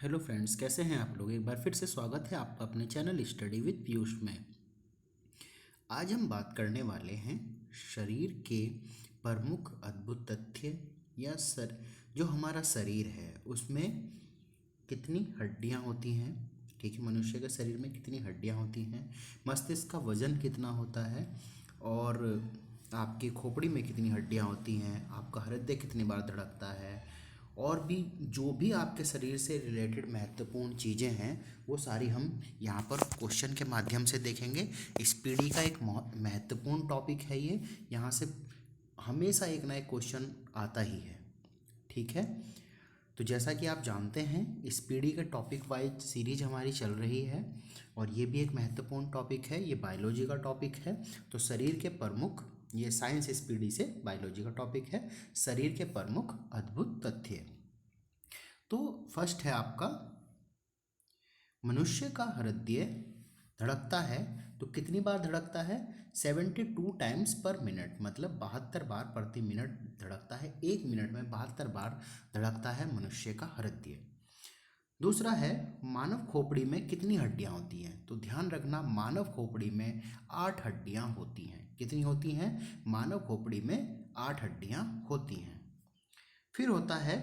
Hello friends, कैसे हैं आप लोग। एक बार फिर से स्वागत है आपका अपने चैनल स्टडी विद पीयूष में। आज हम बात करने वाले हैं शरीर के प्रमुख अद्भुत तथ्य या जो हमारा शरीर है उसमें कितनी हड्डियां होती हैं। ठीक है, मनुष्य के शरीर में कितनी हड्डियां होती हैं, मस्तिष्क का वजन कितना होता है, और आपकी खोपड़ी में कितनी हड्डियां होती हैं, आपका हृदय कितनी बार धड़कता है, और भी जो भी आपके शरीर से रिलेटेड महत्वपूर्ण चीज़ें हैं वो सारी हम यहाँ पर क्वेश्चन के माध्यम से देखेंगे। इस पीढ़ी का एक महत्वपूर्ण टॉपिक है ये, यहाँ से हमेशा एक ना एक क्वेश्चन आता ही है। ठीक है, तो जैसा कि आप जानते हैं इस पीढ़ी के टॉपिक वाइज सीरीज हमारी चल रही है और ये भी एक महत्वपूर्ण टॉपिक है, ये बायोलॉजी का टॉपिक है। तो शरीर के प्रमुख, ये साइंस इस पीढ़ी से बायोलॉजी का टॉपिक है, शरीर के प्रमुख अद्भुत तथ्य। तो फर्स्ट है आपका, मनुष्य का हृदय धड़कता है तो कितनी बार धड़कता है? 72 टाइम्स पर मिनट, मतलब 72 बार प्रति मिनट धड़कता है। एक मिनट में 72 बार धड़कता है मनुष्य का हृदय। दूसरा है, मानव खोपड़ी में कितनी हड्डियां होती हैं? तो ध्यान रखना, मानव खोपड़ी में 8 हड्डियां होती हैं। कितनी होती हैं? मानव खोपड़ी में 8 हड्डियां होती हैं। फिर होता है,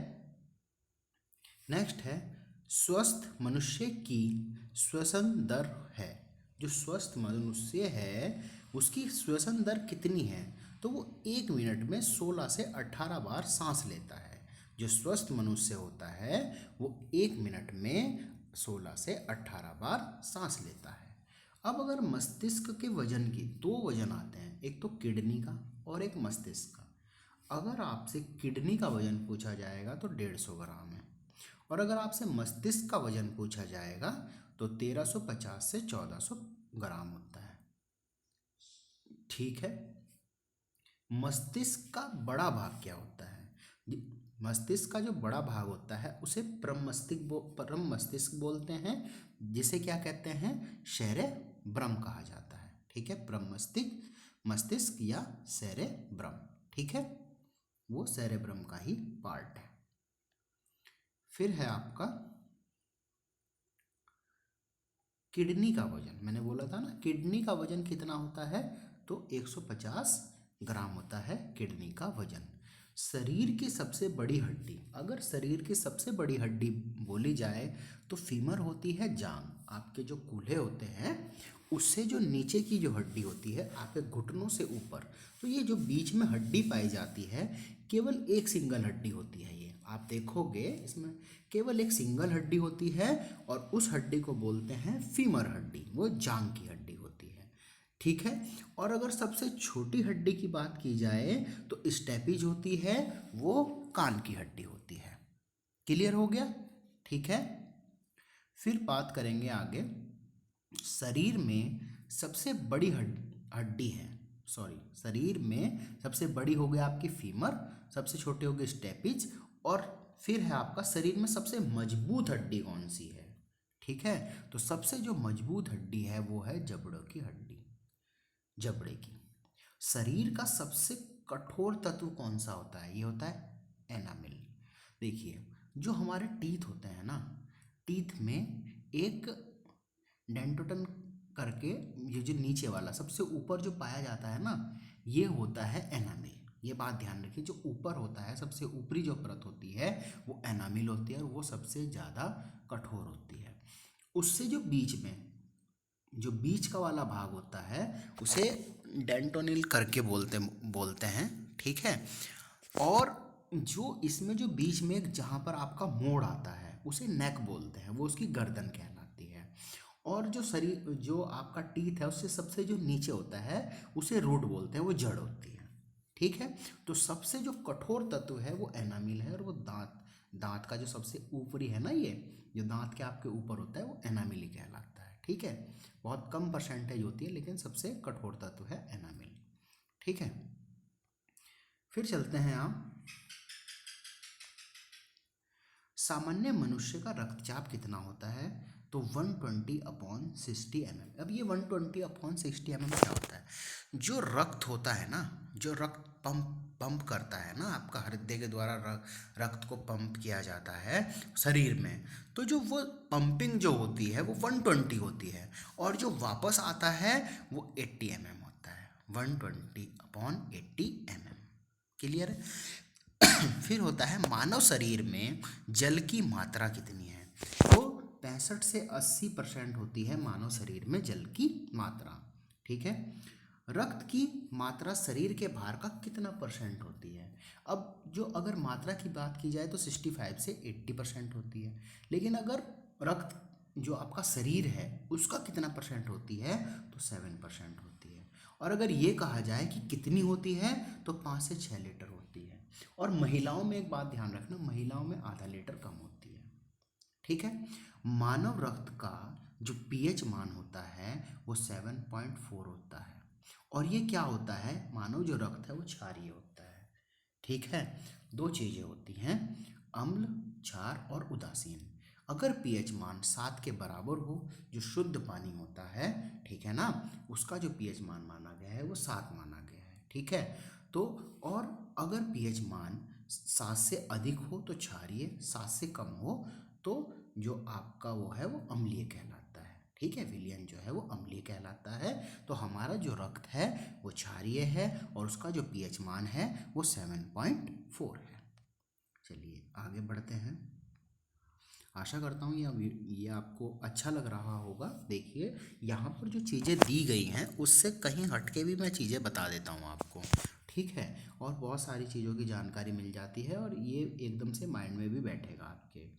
नेक्स्ट है, स्वस्थ मनुष्य की श्वसन दर है। जो स्वस्थ मनुष्य है उसकी श्वसन दर कितनी है? तो वो एक मिनट में 16 से 18 बार सांस लेता है। जो स्वस्थ मनुष्य होता है वो एक मिनट में 16 से 18 बार सांस लेता है। अब अगर मस्तिष्क के वजन की, दो वजन आते हैं, एक तो किडनी का और एक मस्तिष्क का। अगर आपसे किडनी का वजन पूछा जाएगा तो 150 ग्राम है, और अगर आपसे मस्तिष्क का वजन पूछा जाएगा तो 1350 से 1400 ग्राम होता है। ठीक है, मस्तिष्क का बड़ा भाग क्या होता है? मस्तिष्क का जो बड़ा भाग होता है उसे परम मस्तिष्क बोलते हैं, जिसे क्या कहते हैं? सेरेब्रम कहा जाता है। ठीक है, परम मस्तिष्क या सेरेब्रम। ठीक है, वो सेरेब्रम का ही पार्ट है। फिर है आपका किडनी का वजन। मैंने बोला था ना, किडनी का वजन कितना होता है? तो 150 ग्राम होता है किडनी का वजन। शरीर की सबसे बड़ी हड्डी, अगर शरीर की सबसे बड़ी हड्डी बोली जाए तो फीमर होती है, जांग। आपके जो कूल्हे होते हैं उससे जो नीचे की जो हड्डी होती है आपके घुटनों से ऊपर, तो ये जो बीच में हड्डी पाई जाती है केवल एक सिंगल हड्डी होती है। ये आप देखोगे इसमें केवल एक सिंगल हड्डी होती है और उस हड्डी को बोलते हैं फीमर हड्डी, वो जांग की हड्डी होती है। ठीक है, और अगर सबसे छोटी हड्डी की बात की जाए तो स्टेपिज होती है, वो कान की हड्डी होती है। क्लियर हो गया? ठीक है, फिर बात करेंगे आगे। शरीर में सबसे बड़ी हड्डी है, सॉरी, शरीर में सबसे बड़ी हो गई आपकी फीमर, सबसे छोटे हो गए स्टेपिज, और फिर है आपका शरीर में सबसे मजबूत हड्डी कौन सी है? ठीक है, तो सबसे जो मजबूत हड्डी है वो है जबड़ों की हड्डी, जबड़े की। शरीर का सबसे कठोर तत्व कौन सा होता है? ये होता है एनामिल। देखिए, जो हमारे टीथ होते हैं ना, टीथ में एक डेंटोटन करके, ये जो नीचे वाला सबसे ऊपर जो पाया जाता है ना, ये होता है एनामिल। ये बात ध्यान रखिए, जो ऊपर होता है, सबसे ऊपरी जो परत होती है वो एनामिल होती है और वो सबसे ज़्यादा कठोर होती है। उससे जो बीच में, जो बीच का वाला भाग होता है उसे डेंटोनिल करके बोलते हैं। ठीक है, और जो इसमें जो बीच में एक जहाँ पर आपका मोड़ आता है उसे नेक बोलते हैं, वो उसकी गर्दन कहलाती है। और जो शरीर, जो आपका टीथ है उससे सबसे जो नीचे होता है उसे रूट बोलते हैं, वो जड़ होती है। ठीक है, तो सबसे जो कठोर तत्व है वो एनामिल है, और वो दांत का जो सबसे ऊपरी है ना, ये जो दांत के आपके ऊपर होता है वो एनामिल ही कहलाता है। ठीक है, बहुत कम परसेंटेज होती है लेकिन सबसे कठोर तत्व है एनामिल। ठीक है, फिर चलते हैं आप, सामान्य मनुष्य का रक्तचाप कितना होता है? तो 120/60 mm। अब ये 120/60 mm क्या होता है? जो रक्त होता है ना, जो रक्त पंप पंप करता है ना, आपका हृदय के द्वारा रक्त को पंप किया जाता है शरीर में, तो जो वो पंपिंग जो होती है वो 120 होती है, और जो वापस आता है वो 80 mm होता है, 120/80 mm। क्लियर है? फिर होता है मानव शरीर में जल की मात्रा कितनी है, तो 65 से 80% होती है मानव शरीर में जल की मात्रा। ठीक है। रक्त की मात्रा शरीर के भार का कितना परसेंट होती है? अब जो अगर मात्रा की बात की जाए तो 65 से 80% होती है, लेकिन अगर रक्त जो आपका शरीर है उसका कितना परसेंट होती है, तो 7% होती है। और अगर ये कहा जाए कि कितनी होती है, तो 5 से 6 लीटर होती है। और महिलाओं में एक बात ध्यान रखना, महिलाओं में आधा लीटर कम होती है। ठीक है। मानव रक्त का जो पीएच मान होता है वो 7.4 होता है। और ये क्या होता है, मानव जो रक्त है वो क्षारीय होता है। ठीक है। दो चीजें होती हैं, अम्ल, क्षार और उदासीन। अगर पीएच मान 7 के बराबर हो, जो शुद्ध पानी होता है, ठीक है ना, उसका जो पीएच मान माना गया है वो 7 माना गया है। ठीक है। तो और अगर पीएच मान 7 से अधिक हो तो क्षारीय, 7 से कम हो तो जो आपका वो है वो अम्लीय कहलाता है। ठीक है, विलयन जो है वो अम्लीय कहलाता है। तो हमारा जो रक्त है वो क्षारीय है और उसका जो पीएच मान है वो 7.4 है। चलिए आगे बढ़ते हैं। आशा करता हूँ ये आपको अच्छा लग रहा होगा। देखिए यहाँ पर जो चीज़ें दी गई हैं उससे कहीं हटके भी मैं चीज़ें बता देता हूँ आपको। ठीक है। और बहुत सारी चीज़ों की जानकारी मिल जाती है और ये एकदम से माइंड में भी बैठेगा आपके।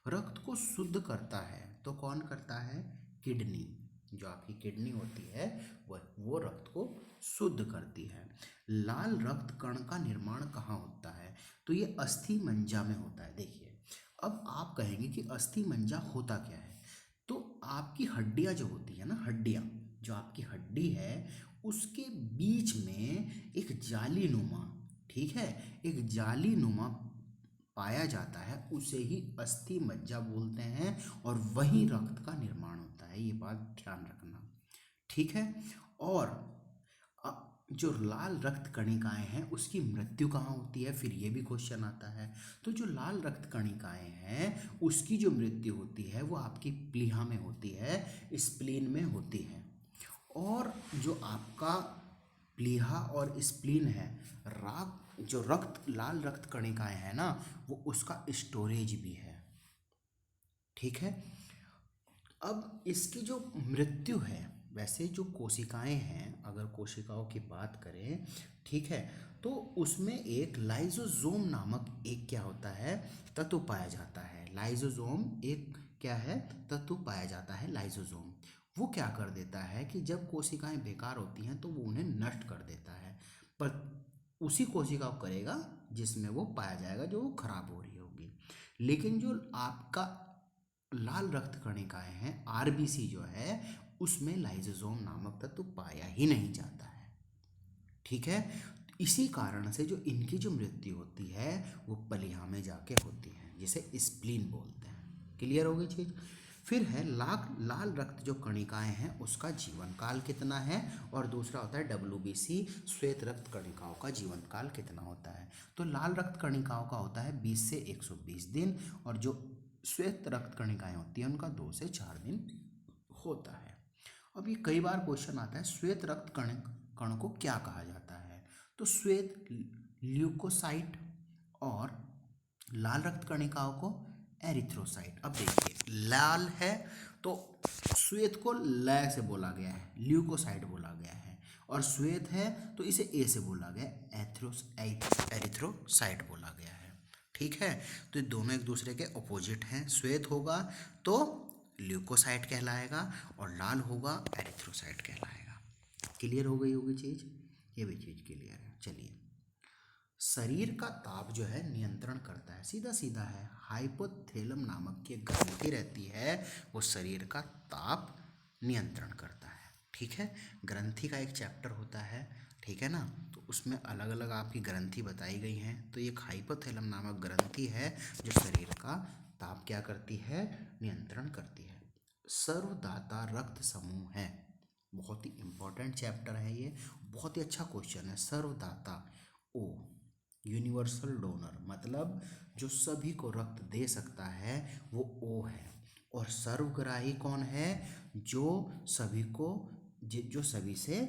रक्त को शुद्ध करता है तो कौन करता है? किडनी। जो आपकी किडनी होती है वो रक्त को शुद्ध करती है। लाल रक्त कण का निर्माण कहाँ होता है? तो ये अस्थि मज्जा में होता है। देखिए अब आप कहेंगे कि अस्थि मज्जा होता क्या है, तो आपकी हड्डियां जो होती है ना, हड्डियां, जो आपकी हड्डी है उसके बीच में एक जाली नुमा, ठीक है, एक जाली नुमा पाया जाता है, उसे ही अस्थि मज्जा बोलते हैं और वही रक्त का निर्माण होता है। ये बात ध्यान रखना। ठीक है। और अ, जो लाल रक्त कणिकाएं हैं उसकी मृत्यु कहाँ होती है, फिर ये भी क्वेश्चन आता है। तो जो लाल रक्त कणिकाएं हैं उसकी जो मृत्यु होती है वो आपकी प्लीहा में होती है, स्प्लीन में होती है। और जो आपका प्लीहा और स्प्लीन है, जो रक्त लाल रक्त कणिकाएं हैं ना, वो उसका स्टोरेज भी है। ठीक है। अब इसकी जो मृत्यु है, वैसे जो कोशिकाएं हैं, अगर कोशिकाओं की बात करें, ठीक है, तो उसमें एक लाइसोसोम नामक एक क्या होता है, तत्व पाया जाता है। लाइसोसोम एक क्या है, तत्व पाया जाता है लाइसोसोम। वो क्या कर देता है कि जब कोशिकाएं बेकार होती हैं तो वो उन्हें नष्ट कर देता है, पर उसी कोशिका को करेगा जिसमें वो पाया जाएगा जो वो खराब हो रही होगी। लेकिन जो आपका लाल रक्त कणिकाएं हैं, आरबीसी जो है, उसमें लाइसोसोम नामक तत्व पाया ही नहीं जाता है। ठीक है। इसी कारण से जो इनकी जो मृत्यु होती है वो प्लीहा में जाके होती है, जिसे स्प्लीन बोलते हैं। क्लियर हो गई चीज? फिर है लाल रक्त जो कणिकाएं हैं उसका जीवन काल कितना है, और दूसरा होता है डब्ल्यूबीसी, श्वेत रक्त कणिकाओं का जीवन काल कितना होता है। तो लाल रक्त कणिकाओं का होता है 20 से 120 दिन, और जो श्वेत रक्त कणिकाएं होती हैं उनका 2 से 4 दिन होता है। अब ये कई बार क्वेश्चन आता है, श्वेत रक्त कण को क्या कहा जाता है? तो श्वेत ल्यूकोसाइट और लाल रक्त कणिकाओं को एरिथ्रोसाइट। अब देखिए लाल है तो श्वेत को ल से बोला गया है, ल्यूकोसाइट बोला गया है, और श्वेत है तो इसे ए से बोला गया, एरिथ्रोसाइट बोला गया है। ठीक है। तो ये दोनों एक दूसरे के अपोजिट हैं। श्वेत होगा तो ल्यूकोसाइट कहलाएगा और लाल होगा एरिथ्रोसाइट कहलाएगा। क्लियर हो गई होगी चीज? ये भी चीज क्लियर है। चलिए, शरीर का ताप जो है नियंत्रण करता है, सीधा सीधा है, हाइपोथैलम नामक की एक ग्रंथि रहती है, वो शरीर का ताप नियंत्रण करता है। ठीक है। ग्रंथि का एक चैप्टर होता है, ठीक है ना, तो उसमें अलग अलग आपकी ग्रंथि बताई गई हैं। तो एक हाइपोथैलम नामक ग्रंथि है जो शरीर का ताप क्या करती है, नियंत्रण करती है। सर्वदाता रक्त समूह है, बहुत ही इंपॉर्टेंट चैप्टर है ये, बहुत ही अच्छा क्वेश्चन है। सर्वदाता, ओ यूनिवर्सल डोनर मतलब जो सभी को रक्त दे सकता है वो ओ है। और सर्वग्राही कौन है? जो सभी को जो सभी से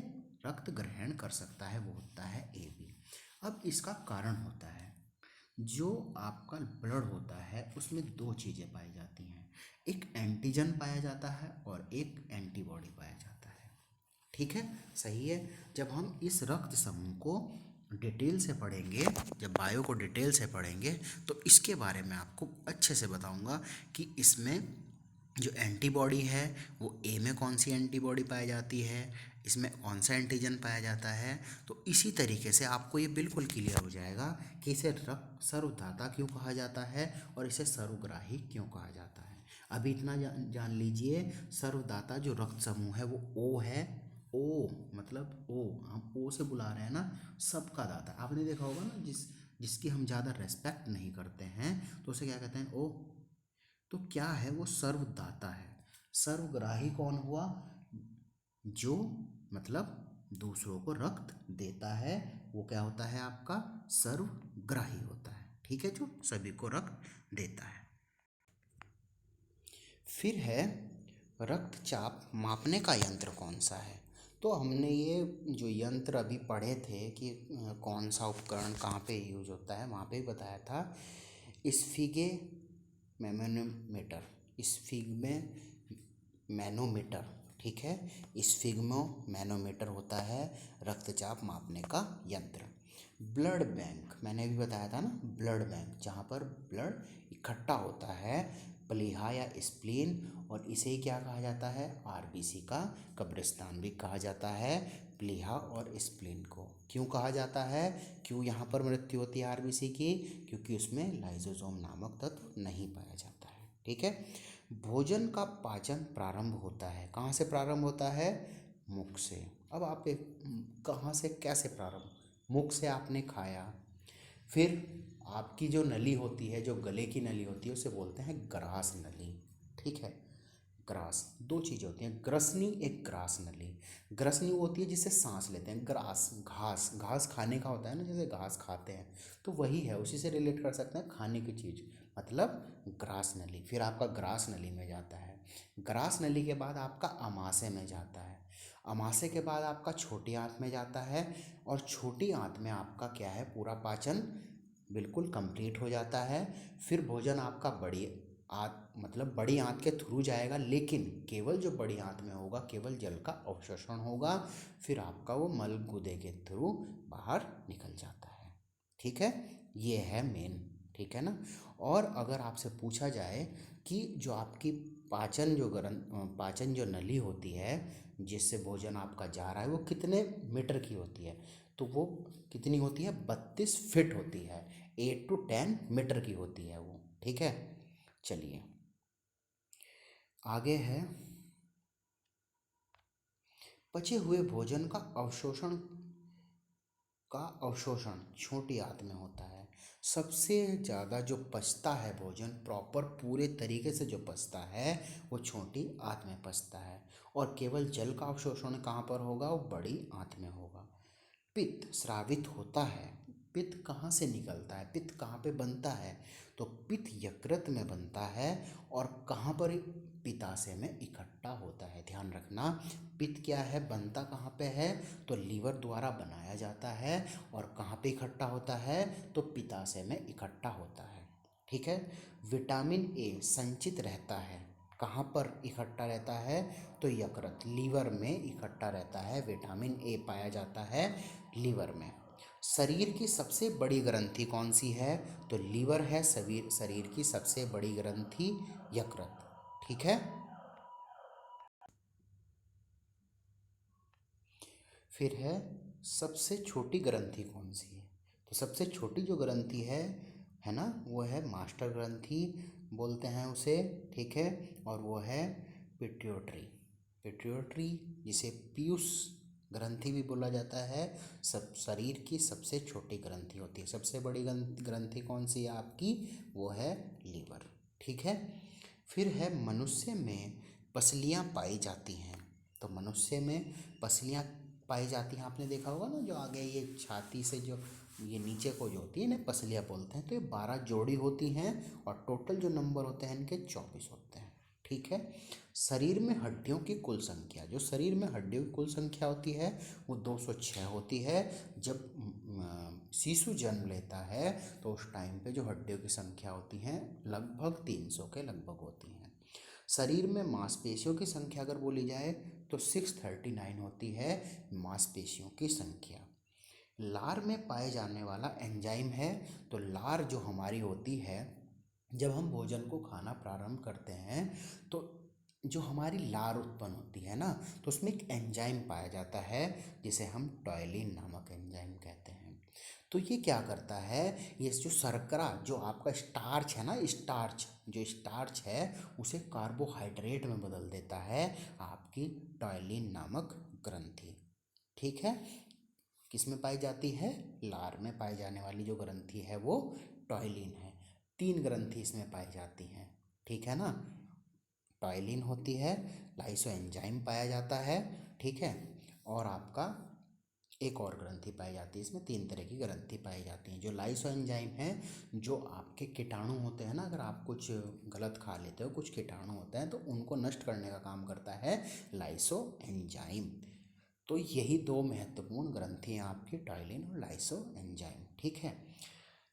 रक्त ग्रहण कर सकता है वो होता है ए बी। अब इसका कारण होता है, जो आपका ब्लड होता है उसमें दो चीज़ें पाई जाती हैं, एक एंटीजन पाया जाता है और एक एंटीबॉडी पाया जाता है। ठीक है, सही है। जब हम इस रक्त समूह को डिटेल से पढ़ेंगे, जब बायो को डिटेल से पढ़ेंगे तो इसके बारे में आपको अच्छे से बताऊंगा कि इसमें जो एंटीबॉडी है वो ए में कौन सी एंटीबॉडी पाई जाती है, इसमें कौन सा एंटीजन पाया जाता है। तो इसी तरीके से आपको ये बिल्कुल क्लियर हो जाएगा कि इसे रक्त सर्वदाता क्यों कहा जाता है और इसे सर्वग्राही क्यों कहा जाता है। अभी इतना जान लीजिए, सर्वदाता जो रक्त समूह है वो ओ है। ओ मतलब ओ, हम ओ से बुला रहे हैं ना, सबका दाता। आपने देखा होगा ना, जिसकी हम ज़्यादा रेस्पेक्ट नहीं करते हैं तो उसे क्या कहते हैं? ओ। तो क्या है वो? सर्वदाता है। सर्वग्राही कौन हुआ? जो मतलब दूसरों को रक्त देता है वो क्या होता है? आपका सर्वग्राही होता है। ठीक है, जो सभी को रक्त देता है। फिर है रक्तचाप मापने का यंत्र कौन सा है? तो हमने ये जो यंत्र अभी पढ़े थे कि कौन सा उपकरण कहाँ पे यूज होता है, वहाँ पे ही बताया था। स्फिगे मैनोमीटर, स्फिग्मे मैनोमीटर, ठीक है, स्फिग्मो मैनोमीटर होता है रक्तचाप मापने का यंत्र। ब्लड बैंक, मैंने भी बताया था ना, ब्लड बैंक जहाँ पर ब्लड इकट्ठा होता है, प्लीहा या स्प्लीन, और इसे क्या कहा जाता है? आरबीसी का कब्रिस्तान भी कहा जाता है, प्लीहा और स्प्लीन को। क्यों कहा जाता है? क्यों यहाँ पर मृत्यु होती है आरबीसी की? क्योंकि उसमें लाइसोसोम नामक तत्व नहीं पाया जाता है। ठीक है। भोजन का पाचन प्रारंभ होता है, कहाँ से प्रारंभ होता है? मुख से। अब आप कहाँ से कैसे प्रारंभ? मुख से आपने खाया, फिर आपकी जो नली होती है, जो गले की नली होती है, उसे बोलते हैं ग्रास नली। ठीक है, ग्रास। दो चीज़ें होती हैं, ग्रसनी, एक ग्रास नली। ग्रसनी वो होती है जिससे सांस लेते हैं, ग्रास घास, घास खाने का होता है ना, जैसे घास खाते हैं, तो वही है, उसी से रिलेट कर सकते हैं, खाने की चीज़, मतलब ग्रास नली। फिर आपका ग्रास नली में जाता है, ग्रास नली के बाद आपका अमाशय में जाता है, अमाशय के बाद आपका छोटी आंत में जाता है, और छोटी आंत में आपका क्या है? पूरा पाचन बिल्कुल कंप्लीट हो जाता है। फिर भोजन आपका बड़ी आंत, मतलब बड़ी आंत के थ्रू जाएगा, लेकिन केवल जो बड़ी आंत में होगा केवल जल का अवशोषण होगा, फिर आपका वो मल गुदे के थ्रू बाहर निकल जाता है। ठीक है, ये है मेन। ठीक है ना। और अगर आपसे पूछा जाए कि जो आपकी पाचन जो नली होती है जिससे भोजन आपका जा रहा है वो कितने मीटर की होती है, तो वो कितनी होती है? 32 फीट होती है, 8 to 10 मीटर की होती है वो। ठीक है, चलिए आगे है, पचे हुए भोजन का अवशोषण छोटी आंत में होता है। सबसे ज़्यादा जो पचता है भोजन, प्रॉपर पूरे तरीके से जो पचता है वो छोटी आंत में पचता है, और केवल जल का अवशोषण कहाँ पर होगा? वो बड़ी आंत में होगा। पित्त स्रावित होता है, पित्त कहाँ से निकलता है? पित्त कहाँ पे बनता है? तो पित्त यकृत में बनता है, और कहाँ पर? पित्ताशय में इकट्ठा होता है। ध्यान रखना, पित्त क्या है, बनता कहाँ पे है? तो लीवर द्वारा बनाया जाता है, और कहाँ पे इकट्ठा होता है? तो पित्ताशय में इकट्ठा होता है। ठीक है। विटामिन ए संचित रहता है, कहाँ पर इकट्ठा रहता है? तो यकृत, लीवर में इकट्ठा रहता है, विटामिन ए पाया जाता है लीवर में। शरीर की सबसे बड़ी ग्रंथि कौन सी है? तो लीवर है शरीर की सबसे बड़ी ग्रंथि, यकृत। ठीक है। फिर है सबसे छोटी ग्रंथि कौन सी है? तो सबसे छोटी जो ग्रंथि है ना, वो है मास्टर ग्रंथि बोलते हैं उसे। ठीक है, और वो है पिट्यूटरी। पिट्यूटरी जिसे पीयूष ग्रंथि भी बोला जाता है, सब शरीर की सबसे छोटी ग्रंथि होती है। सबसे बड़ी ग्रंथि कौन सी है आपकी? वो है लीवर। ठीक है। फिर है मनुष्य में पसलियाँ पाई जाती हैं। तो मनुष्य में पसलियाँ पाई जाती हैं, आपने देखा होगा ना, जो आगे ये छाती से जो ये नीचे को जो होती है इन्हें पसलियाँ बोलते हैं। तो ये 12 जोड़ी होती हैं और टोटल जो नंबर होते हैं इनके 24 होते हैं। ठीक है। शरीर में हड्डियों की कुल संख्या, जो शरीर में हड्डियों की कुल संख्या होती है वो 206 होती है। जब शिशु जन्म लेता है तो उस टाइम पे जो हड्डियों की संख्या होती है लगभग 300 के लगभग होती हैं। शरीर में मांसपेशियों की संख्या अगर बोली जाए तो 639 होती है मांसपेशियों की संख्या। लार में पाए जाने वाला एंजाइम है, तो लार जो हमारी होती है जब हम भोजन को खाना प्रारंभ करते हैं तो जो हमारी लार उत्पन्न होती है ना, तो उसमें एक एंजाइम पाया जाता है जिसे हम टॉयलिन नामक एंजाइम कहते हैं। तो ये क्या करता है, ये जो शर्करा जो आपका स्टार्च है ना, स्टार्च जो स्टार्च है उसे कार्बोहाइड्रेट में बदल देता है आपकी टॉयलिन नामक ग्रंथि। ठीक है। किस में पाई जाती है, लार में पाई जाने वाली जो ग्रंथि है वो टॉयलिन है। 3 ग्रंथि इसमें पाई जाती हैं। ठीक है ना, टॉयलिन होती है, लाइसो एंजाइम पाया जाता है। ठीक है। और आपका एक और ग्रंथि पाई जाती है। इसमें 3 तरह की ग्रंथि पाई जाती हैं। जो लाइसो एंजाइम है जो आपके कीटाणु होते हैं ना, अगर आप कुछ गलत खा लेते हो, कुछ कीटाणु होते हैं तो उनको नष्ट करने का काम करता है लाइसो एंजाइम। तो यही 2 महत्वपूर्ण ग्रंथि हैं आपकी, टॉयलिन और लाइसो एंजाइम। ठीक है।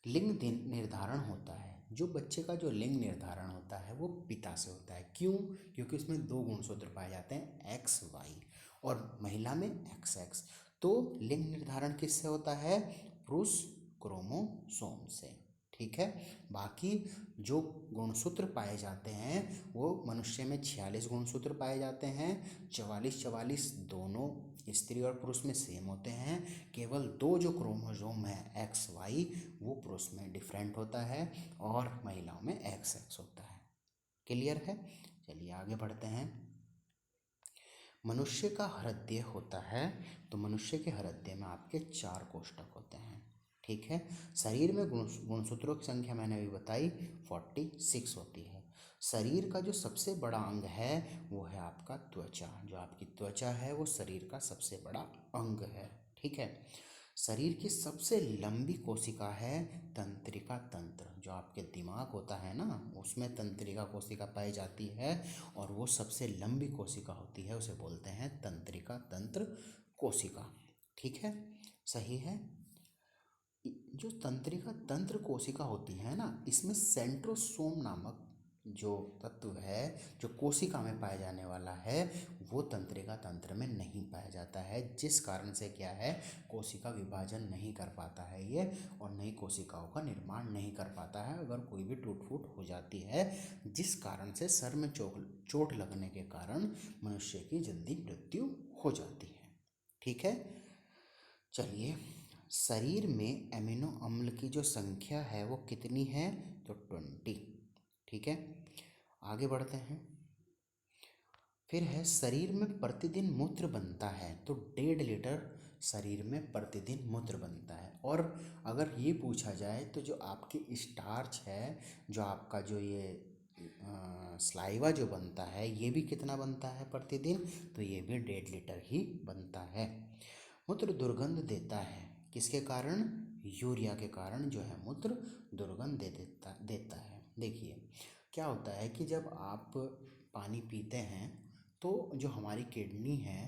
लिंग निर्धारण होता है, जो बच्चे का जो लिंग निर्धारण होता है वो पिता से होता है। क्यों? क्योंकि उसमें 2 गुणसूत्र पाए जाते हैं, एक्स वाई, और महिला में एक्स एक्स। तो लिंग निर्धारण किससे होता है, पुरुष क्रोमोसोम से। ठीक है। बाकी जो गुणसूत्र पाए जाते हैं वो मनुष्य में 46 गुणसूत्र पाए जाते हैं। 44 दोनों स्त्री और पुरुष में सेम होते हैं। केवल 2 जो क्रोमोसोम है एक्स वाई वो पुरुष में डिफरेंट होता है और महिलाओं में एक्स एक्स होता है। क्लियर है? चलिए आगे बढ़ते हैं। मनुष्य का हृदय होता है, तो मनुष्य के हृदय में आपके 4 कोष्ठक होते हैं। ठीक है। शरीर में गुणसूत्रों की संख्या मैंने अभी बताई 46 होती है। शरीर का जो सबसे बड़ा अंग है वो है आपका त्वचा। जो आपकी त्वचा है वो शरीर का सबसे बड़ा अंग है। ठीक है। शरीर की सबसे लंबी कोशिका है तंत्रिका तंत्र। जो आपके दिमाग होता है ना उसमें तंत्रिका कोशिका पाई जाती है और वो सबसे लंबी कोशिका होती है, उसे बोलते हैं तंत्रिका तंत्र कोशिका। ठीक है, सही है। जो तंत्रिका तंत्र कोशिका होती है ना, इसमें सेंट्रोसोम नामक जो तत्व है जो कोशिका में पाया जाने वाला है वो तंत्रिका तंत्र में नहीं पाया जाता है, जिस कारण से क्या है, कोशिका विभाजन नहीं कर पाता है ये और नई कोशिकाओं का निर्माण नहीं कर पाता है। अगर कोई भी टूट फूट हो जाती है जिस कारण से सर में चोट लगने के कारण मनुष्य की जल्दी मृत्यु हो जाती है। ठीक है। चलिए, शरीर में एमिनो अम्ल की जो संख्या है वो कितनी है, तो 20। ठीक है, आगे बढ़ते हैं। फिर है शरीर में प्रतिदिन मूत्र बनता है, तो 1.5 लीटर शरीर में प्रतिदिन मूत्र बनता है। और अगर ये पूछा जाए तो जो आपकी स्टार्च है, जो आपका जो ये स्लाइवा जो बनता है ये भी कितना बनता है प्रतिदिन, तो ये भी 1.5 लीटर ही बनता है। मूत्र दुर्गंध देता है, किसके कारण, यूरिया के कारण जो है मूत्र दुर्गंध देता है। देखिए क्या होता है कि जब आप पानी पीते हैं तो जो हमारी किडनी है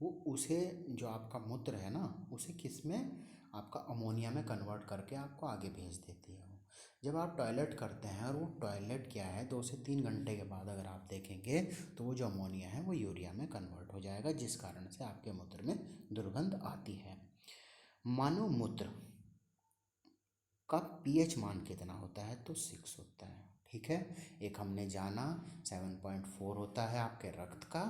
वो उसे जो आपका मूत्र है ना उसे किस में, आपका अमोनिया में कन्वर्ट करके आपको आगे भेज देती है। जब आप टॉयलेट करते हैं और वो टॉयलेट क्या है 2 से 3 घंटे के बाद अगर आप देखेंगे तो वो जो अमोनिया है वो यूरिया में कन्वर्ट हो जाएगा, जिस कारण से आपके मूत्र में दुर्गंध आती है। मानव मूत्र का पीएच मान कितना होता है, तो 6 होता है। ठीक है, एक हमने जाना 7.4 होता है आपके रक्त का,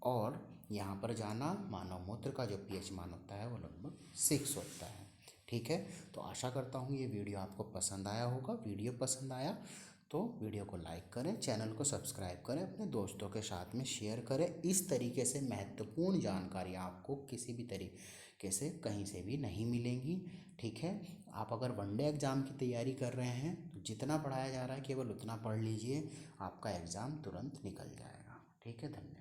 और यहाँ पर जाना मानव मूत्र का जो पीएच मान होता है वो लगभग 6 होता है। ठीक है, तो आशा करता हूँ ये वीडियो आपको पसंद आया होगा। वीडियो पसंद आया तो वीडियो को लाइक करें, चैनल को सब्सक्राइब करें, अपने दोस्तों के साथ में शेयर करें। इस तरीके से महत्वपूर्ण जानकारी आपको किसी भी तरीके से कहीं से भी नहीं मिलेंगी। ठीक है, आप अगर वनडे एग्ज़ाम की तैयारी कर रहे हैं तो जितना पढ़ाया जा रहा है केवल उतना पढ़ लीजिए, आपका एग्ज़ाम तुरंत निकल जाएगा। ठीक है, धन्यवाद।